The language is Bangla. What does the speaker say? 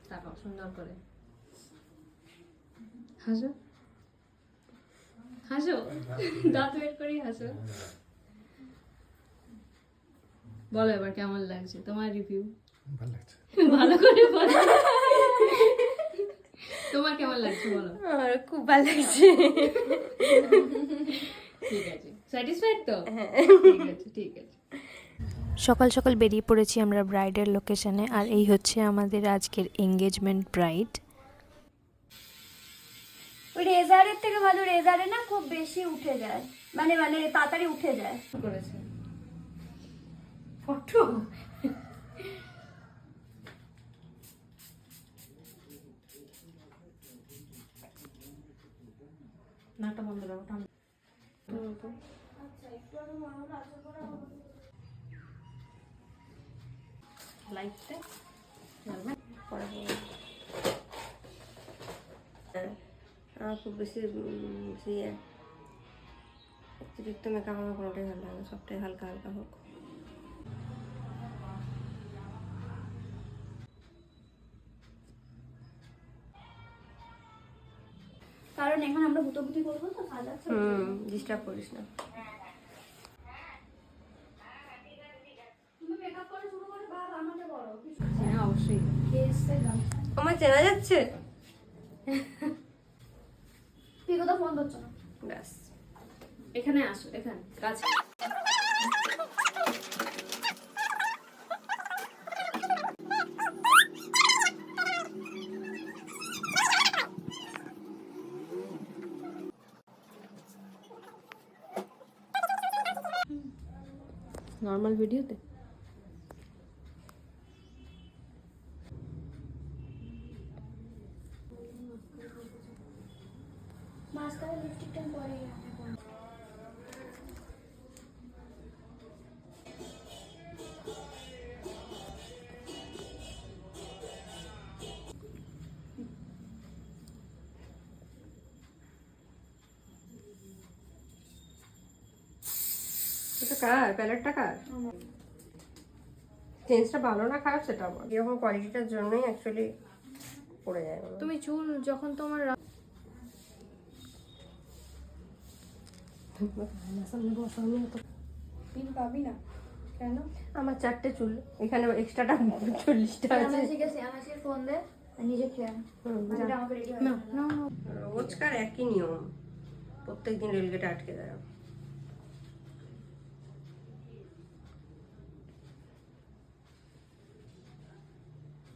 তাকাও সুন্দর করে হাসো হাসো, দাঁত বের করে হাসো। বলো এবার কেমন লাগছে তোমার রিভিউ? ভালো লাগছে। ভালো করে বলো, তোমার কেমন লাগছে বলো? আমার খুব ভালো লাগছে। ঠিক আছে, স্যাটিসফাইড তো? ঠিক আছে ঠিক আছে। সকাল সকাল বেরিয়ে পড়েছি আমরা ব্রাইডের লোকেশনে, আর এই হচ্ছে আমাদের আজকের এঙ্গেজমেন্ট ব্রাইড। ওই রেজারের থেকে ভালো, রেজারে না খুব বেশি উঠে যায়, মানে তাড়াতাড়ি উঠে যায়। করেছে ফটো নাটা বন্ধ করো, লাইটটা খুব বেশি অতিরিক্ত মেকআপ আমার কোনোটাই ভালো লাগে না, সবটাই হালকা হালকা হোক। কারণ এখন আমরা ভুতোভুতি করবো তো, কাজ আছে, ডিস্টার্ব করিস না। তুমি মেকআপ করা শুরু করে বাদ আমাকে বলো। হ্যাঁ অবশ্যই। আমার চেনা যাচ্ছে? পিকো ফোন ধরছো না, ব্যাস এখানে আসো, এখানে কাছে। নর্মাল ভিডিওতে মাস্কারা লিপস্টিকটা পরে এটা কার প্যালেটটা, কার চেঞ্জটা ভালো না খারাপ সেটা আমার, এরকম কোয়ালিটিটার জন্যই অ্যাকচুয়ালি পড়ে যায়। তুমি চুল যখন তোমার পিন পাবি না কেন? আমার 4টে চুল, এখানে এক্সট্রাটা 40টা আছে। আমার ফোন দে নিজে খেয়ে আমাকে রেডি হয় না। রোজকার একই নিয়ম, প্রত্যেকদিন রেলগেটে আটকে দেয়।